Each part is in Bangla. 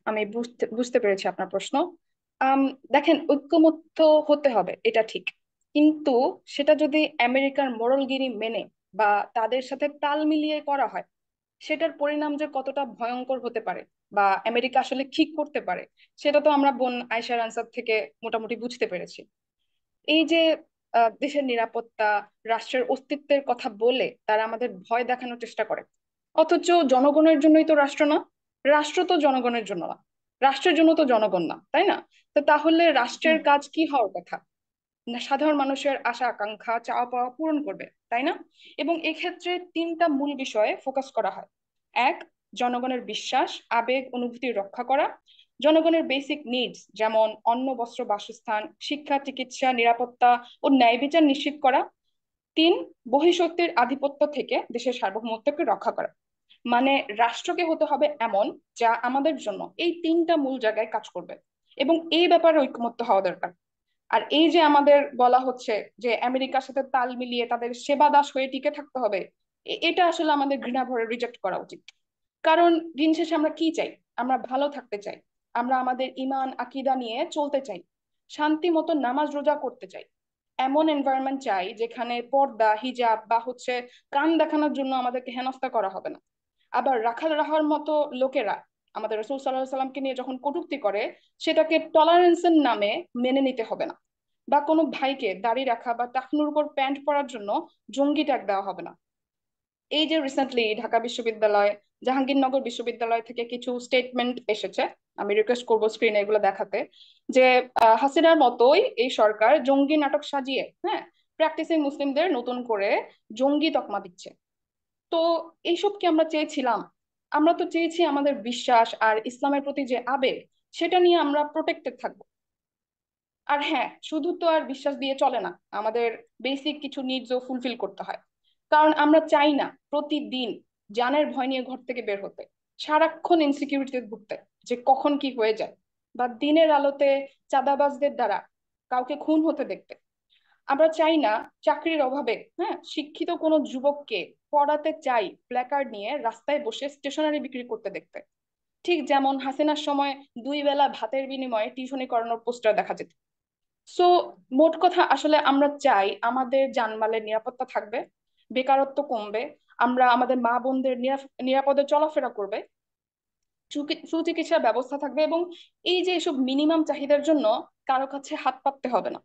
আমি বুঝতে বুঝতে পেরেছি আপনার প্রশ্ন। আম, দেখেন, ঐক্যমত্য হতে হবে, এটা ঠিক। কিন্তু সেটা যদি আমেরিকার মোরালগিরি মেনে বা তাদের সাথে তাল মিলিয়ে করা হয়, সেটার পরিণাম যে কতটা ভয়ঙ্কর হতে পারে বা আমেরিকা আসলে কি করতে পারে, সেটা তো আমরা বোন আয়শার আনসার থেকে মোটামুটি বুঝতে পেরেছি। এই যে দেশের নিরাপত্তা, রাষ্ট্রের অস্তিত্বের কথা বলে তারা আমাদের ভয় দেখানোর চেষ্টা করে, অথচ জনগণের জন্যই তো রাষ্ট্র না। রাষ্ট্র তো জনগণের জন্য না, রাষ্ট্রের জন্য তো জনগণ না, তাই না? তো তাহলে রাষ্ট্রের হুম। কাজ কি হওয়ার কথা? না, সাধারণ মানুষের আশা আকাঙ্ক্ষা চাওয়া পাওয়া পূরণ করবে, তাই না? এবং এক্ষেত্রে তিনটা মূল বিষয়ে ফোকাস করা হয়। এক, জনগণের বিশ্বাস, আবেগ, অনুভূতি রক্ষা করা। জনগণের বেসিক নিডস যেমন অন্ন, বস্ত্র, বাসস্থান, শিক্ষা, চিকিৎসা, নিরাপত্তা ও ন্যায় বিচার নিশ্চিত করা। তিন, বহিঃশক্তির আধিপত্য থেকে দেশের সার্বভৌমত্বকে রক্ষা করা। মানে রাষ্ট্রকে হতে হবে এমন যা আমাদের জন্য এই তিনটা মূল জায়গায় কাজ করবে, এবং এই ব্যাপারে ঐকমত্য হওয়া দরকার। আর এই যে আমাদের বলা হচ্ছে যে আমেরিকার সাথে তাল মিলিয়ে তাদের সেবা দাস হয়ে টিকে থাকতে হবে, এটা আসলে আমাদের ঘৃণা ভরে রিজেক্ট করা উচিত। কারণ দিন শেষে আমরা কি চাই? আমরা ভালো থাকতে চাই, আমরা আমাদের ইমান আকিদা নিয়ে চলতে চাই, শান্তি মতো নামাজ রোজা করতে চাই, এমন এনভায়রনমেন্ট চাই যেখানে পর্দা, হিজাব বা হচ্ছে কান দেখানোর জন্য আমাদেরকে হেনস্থা করা হবে না। আবার রাখাল রাহার মতো লোকেরা আমাদের রসুল সাল্লাহ সাল্লামকে নিয়ে যখন কটূক্তি করে, সেটাকে টলারেন্সের নামে মেনে নিতে হবে না। বা কোনো ভাইকে দাড়ি রাখা বা টাকনুর উপর প্যান্ট পরার জন্য জঙ্গি ট্যাগ দেওয়া হবে না। এই যে রিসেন্টলি ঢাকা বিশ্ববিদ্যালয়, জাহাঙ্গীরনগর বিশ্ববিদ্যালয় থেকে কিছু স্টেটমেন্ট এসেছে, আমি রিকোয়েস্ট করবো স্ক্রিনে এগুলো দেখাতে, যে হাসিনার মতোই এই সরকার জঙ্গি নাটক সাজিয়ে, হ্যাঁ, প্র্যাকটিসিং মুসলিমদের নতুন করে জঙ্গি তকমা দিচ্ছে। তো এইসব কি আমরা চেয়েছিলাম? আমরা তো চেয়েছি আমাদের বিশ্বাস আর ইসলামের প্রতি যে আবেগ, সেটা নিয়ে আমরা প্রোটেক্টেড থাকবো। আর হ্যাঁ, শুধু তো আর বিশ্বাস দিয়ে চলে না, আমাদের বেসিক কিছু নিডসও ফুলফিল করতে হয়। কারণ আমরা চাই না প্রতিদিন জানের ভয় নিয়ে ঘর থেকে বের হতে, সারাক্ষণ ইনসিকিউরিটিতে ভুগতে যে কখন কি হয়ে যায়, বা দিনের আলোতে চাঁদাবাজদের দ্বারা কাউকে খুন হতে দেখতে। আমরা চাই না চাকরির অভাবে, হ্যাঁ, শিক্ষিত কোনো যুবককে পড়াতে চাই প্ল্যাকার্ড নিয়ে রাস্তায় বসে স্টেশনারি বিক্রি করতে দেখতে। ঠিক যেমন হাসিনার সময় 2 বেলা ভাতের বিনিময়ে টিউশনি করানোর পোস্টার দেখা যেত। সো মোট কথা আসলে আমরা চাই আমাদের জানমালের নিরাপত্তা থাকবে, বেকারত্ব কমবে, আমরা আমাদের মা বোনদের নিরাপদে চলাফেরা করবে, সুচিকিৎসার ব্যবস্থা থাকবে, এবং এই যে এসব মিনিমাম চাহিদার জন্য কারো কাছে হাত পাততে হবে না।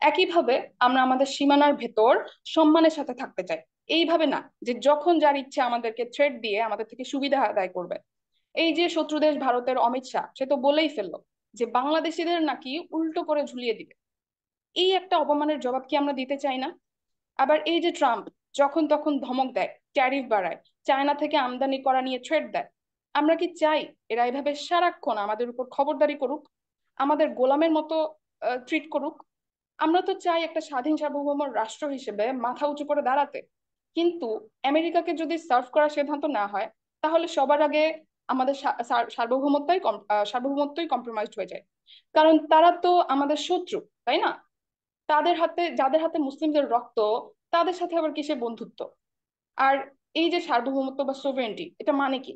একইভাবে আমরা আমাদের সীমানার ভেতর সম্মানের সাথে থাকতে চাই। এইভাবে না যে যখন যার ইচ্ছে আমাদেরকে থ্রেট দিয়ে আমাদের থেকে সুবিধা আদায় করবে। এই যে শত্রু দেশ ভারতের অমিত শাহ, সে তো বলেই ফেললো যে বাংলাদেশিদের নাকি উল্টো করে ঝুলিয়ে দিবে। এই একটা অপমানের জবাব কি আমরা দিতে চাই না? আবার এই যে ট্রাম্প যখন তখন ধমক দেয়, ট্যারিফ বাড়ায়, চায়না থেকে আমদানি করা নিয়ে থ্রেট দেয়, আমরা কি চাই এরা এভাবে সারাক্ষণ আমাদের উপর খবরদারি করুক, আমাদের গোলামের মতো ট্রিট করুক? আমরা তো চাই একটা স্বাধীন সার্বভৌম রাষ্ট্র হিসেবে মাথা উঁচু করে দাঁড়াতে। কিন্তু আমেরিকাকে যদি সার্ভ করার সিদ্ধান্ত না হয়, তাহলে সবার আগে আমাদের সার্বভৌমত্বই কম্প্রোমাইজড হয়ে যায়। কারণ তারা তো আমাদের শত্রু, তাই না? তাদের হাতে, যাদের হাতে মুসলিমদের রক্ত, তাদের সাথে আবার কিসের বন্ধুত্ব? আর এই যে সার্বভৌমত্ব বা সোভরেন্টি, এটা মানে কি?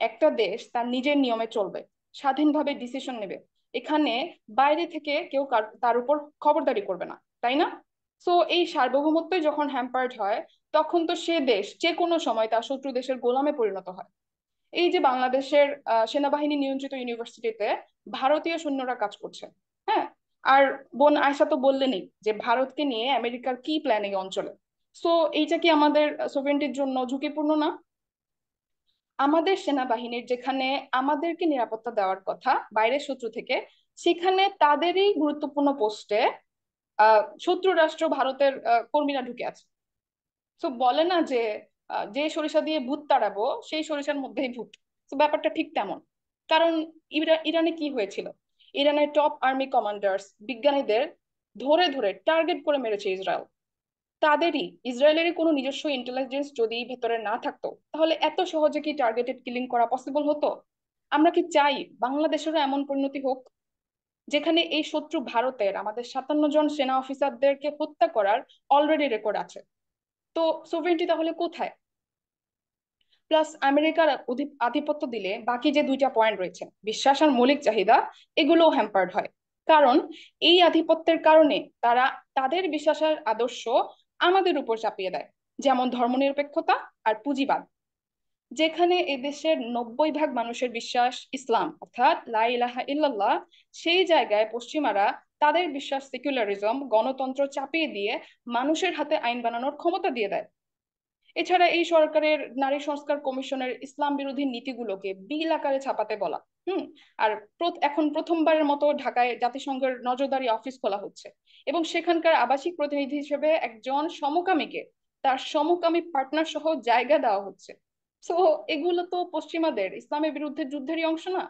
একটা দেশ তার নিজের নিয়মে চলবে, স্বাধীনভাবে ডিসিশন নেবে। এখানে বাইরে থেকে কেউ তার উপর খবরদারি করবে না, তাই না? সো এই সার্বভৌমত্বই যখন হ্যাম্পার্ড হয়, তখন তো সে দেশ যে কোনো সময় তার শত্রু দেশের গোলামে পরিণত হয়। এই যে বাংলাদেশের সেনাবাহিনী নিয়ন্ত্রিত ইউনিভার্সিটিতে ভারতীয় সৈন্যরা কাজ করছে, হ্যাঁ। আর বোন আয়সা তো বললেনই যে ভারতকে নিয়ে আমেরিকার কি প্ল্যান এই অঞ্চলে। সো এইটা কি আমাদের সোভেরেন্টির জন্য ঝুঁকিপূর্ণ না? আমাদের সেনাবাহিনীর যেখানে আমাদেরকে নিরাপত্তা দেওয়ার কথা বাইরের শত্রু থেকে, সেখানে তাদেরই গুরুত্বপূর্ণ পোস্টে শত্রু রাষ্ট্র ভারতের কর্মীরা ঢুকে আছে। তো বলে না যে যে সরিষা দিয়ে ভূত তাড়াবো সেই সরিষার মধ্যেই ভূত। তো ব্যাপারটা ঠিক তেমন। কারণ ইরানে কি হয়েছিল? ইরানের টপ আর্মি কমান্ডার্স, বিজ্ঞানীদের ধরে ধরে টার্গেট করে মেরেছে ইসরায়েল। তাদেরই, ইসরায়েলেরই কোনো নিজস্ব ইন্টেলিজেন্স যদি ভেতরে না থাকতো, তাহলে এত সহজে কি টার্গেটেড কিলিং করা পসিবল হতো? আমরা কি চাই বাংলাদেশেরও এমন পরিণতি হোক, যেখানে এই শত্রু ভারতের আমাদের 57 জন সেনা অফিসারদেরকে হত্যা করার অলরেডি রেকর্ড আছে? তো সোভরেন্টি তাহলে কোথায়? প্লাস আমেরিকার আধিপত্য দিলে বাকি যে দুইটা পয়েন্ট রয়েছে, বিশ্বাস আর মৌলিক চাহিদা, এগুলোও হ্যাম্পার্ড হয়। কারণ এই আধিপত্যের কারণে তারা তাদের বিশ্বাসের আদর্শ আমাদের উপর চাপিয়ে দেয়, যেমন ধর্মনিরপেক্ষতা আর পুঁজিবাদ। যেখানে এদেশের 90% মানুষের বিশ্বাস ইসলাম অর্থাৎ লা ইলাহা ইল্লাল্লাহ, সেই জায়গায় পশ্চিমারা তাদের বিশ্বাস সেকুলারিজম, গণতন্ত্র চাপিয়ে দিয়ে মানুষের হাতে আইন বানানোর ক্ষমতা দিয়ে দেয়। এছাড়া এই সরকারের নারী সংস্কার কমিশনের ইসলাম বিরোধী নীতিগুলোকে বিল আকারে ছাপাতে বলা। হুম। আর এখন প্রথমবারের মতো ঢাকায় জাতিসংঘের নজরদারি অফিস খোলা হচ্ছে, এবং সেখানকার আবাসিক প্রতিনিধি হিসেবে একজন সমকামীকে তার সমকামী পার্টনার সহ জায়গা দেওয়া হচ্ছে। তো এগুলো তো পশ্চিমাদের ইসলামের বিরুদ্ধে যুদ্ধেরই অংশ না?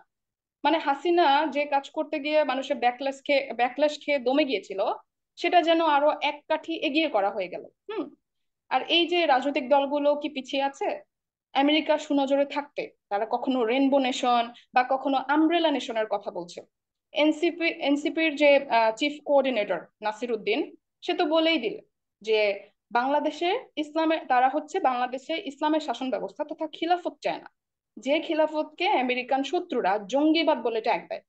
মানে হাসিনা যে কাজ করতে গিয়ে মানুষের ব্যাকল্যাশ খেয়ে দমে গিয়েছিল, সেটা যেন আরো এক কাঠি এগিয়ে করা হয়ে গেল। হুম। আর এই যে রাজনৈতিক দলগুলো কি পিছিয়ে আছে আমেরিকার সুনজরে থাকতে? তারা কখনো রেনবো নেশন বা কখনো আমব্রেলা নেশনের কথা বলছে। এনসিপির যে চিফ কোঅর্ডিনেটর নাসির উদ্দিন, সে তো বলেই দিল যে বাংলাদেশে তারা হচ্ছে বাংলাদেশে ইসলামের শাসন ব্যবস্থা তথা খিলাফত চায় না, যে খিলাফতকে আমেরিকান শত্রুরা জঙ্গিবাদ বলে ট্যাগ দেয়।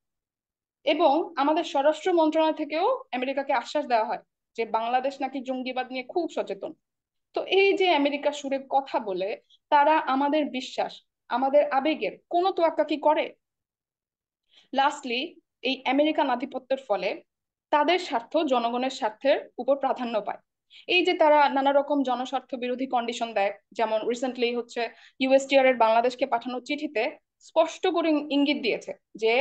এবং আমাদের স্বরাষ্ট্র মন্ত্রণালয় থেকেও আমেরিকাকে আশ্বাস দেওয়া হয় যে বাংলাদেশ নাকি জঙ্গিবাদ নিয়ে খুব সচেতন। তো এই যে আমেরিকা সুরে কথা বলে, তারা আমাদের বিশ্বাস, আমাদের আবেগের কোনো তোয়াক্কা কি করে? লাস্টলি, এই আমেরিকান আধিপত্যের ফলে তাদের স্বার্থ জনগণের স্বার্থের উপর প্রাধান্য পায়। এই যে তারা নানা রকম জনস্বার্থ বিরোধী কন্ডিশন দেয়, যেমন রিসেন্টলি হচ্ছে ইউএসটিআর এর বাংলাদেশকে পাঠানো চিঠিতে স্পষ্ট করে ইঙ্গিত দিয়েছে যে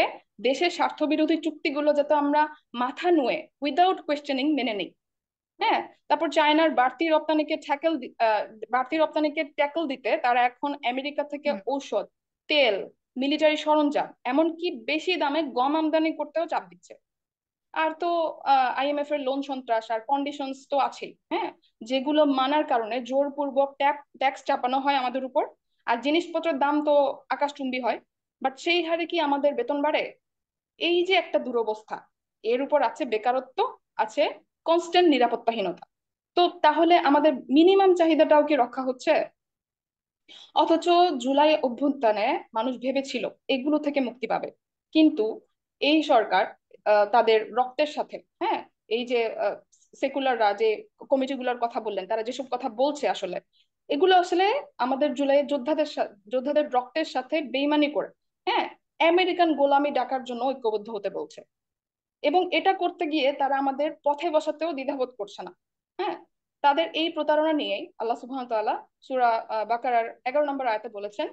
দেশের স্বার্থ বিরোধী চুক্তিগুলো যাতে আমরা মাথা নুয়ে উইদাউট কোয়েশ্চেনিং মেনে নিই। হ্যাঁ। তারপর চায়নার বাড়তি রপ্তানিকে ট্যাকল দিতে তারা এখন আমেরিকা থেকে হুম। ঔষধ, তেল, মিলিটারি সরঞ্জাম, এমনকি বেশি দামে গম আমদানি করতেও চাপ দিচ্ছে। আর তো আইএমএফ এর লোন সন্ত্রাস আর কন্ডিশনস তো আছেই, হ্যাঁ, যেগুলো মানার কারণে জোরপূর্বক ট্যাক্স চাপানো হয় আমাদের উপর। আর জিনিসপত্রের দাম তো আকাশচুম্বী হয়, বাট সেই হারে কি আমাদের বেতন বাড়ে? এই যে একটা দুরবস্থা, এর উপর আছে বেকারত্ব, আছে কনস্ট্যান্ট নিরাপত্তাহীনতা। তো তাহলে আমাদের মিনিমাম চাহিদাটাও কি রক্ষা হচ্ছে? অথচ জুলাই অভ্যুত্থানে মানুষ ভেবেছিল এগুলো থেকে মুক্তি পাবে, কিন্তু এই সরকার তাদের রক্তের সাথে, হ্যাঁ, এই যে সেকুলাররা যে কমিটিগুলোর কথা বললেন, তারা যেসব কথা বলছে আসলে এগুলো আসলে আমাদের জুলাইয়ের যোদ্ধাদের রক্তের সাথে বেইমানি করে, হ্যাঁ, আমেরিকান গোলামি ডাকার জন্য ঐক্যবদ্ধ হতে বলছে। এবং এটা করতে গিয়ে তারা আমাদের পথে বসাতেও দ্বিধাবোধ করছে না। হ্যাঁ। তাদের এই প্রতারণা নিয়েই আল্লাহ সুবহানাহু ওয়া তাআলা সূরা বাকারার 11 নম্বর আয়াতে বলেছেন,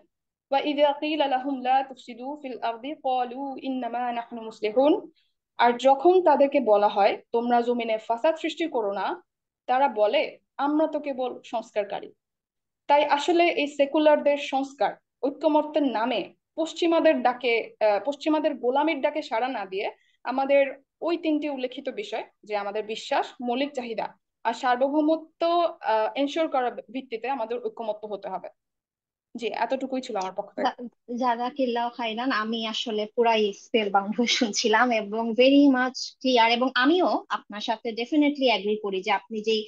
ওয়া ইযা কিলা লাহুম লা তুফসিদু ফিল আরদি ক্বালু ইন্নামা নাহনু মুসলিহুন। আর যখন তাদেরকে বলা হয় তোমরা জমিনে ফাসাদ সৃষ্টি করো না, তারা বলে আমরা তো কেবল সংস্কারকারী। তাই আসলে এই সেকুলারদের সংস্কার ঐক্যমত্যের নামে পশ্চিমাদের ডাকে, পশ্চিমাদের গোলামির ডাকে সাড়া না দিয়ে আমাদের ওই তিনটি উল্লেখিত বিষয়, যে আমাদের বিশ্বাস, মৌলিক চাহিদা আর সার্বভৌমত্ব এনশোর করার ভিত্তিতে আমাদের ঐক্যমত্য হতে হবে। জি, এতটুকুই ছিল আমার পক্ষ থেকে। জাযাকিল্লাহ খাইরান। আমি আসলে পুরাই স্পেল বাউন্ড হয়ে শুনছিলাম এবং ভেরি মাচ ক্লিয়ার, এবং আমিও আপনার সাথে ডেফিনেটলি এগ্রি করি যে আপনি যেই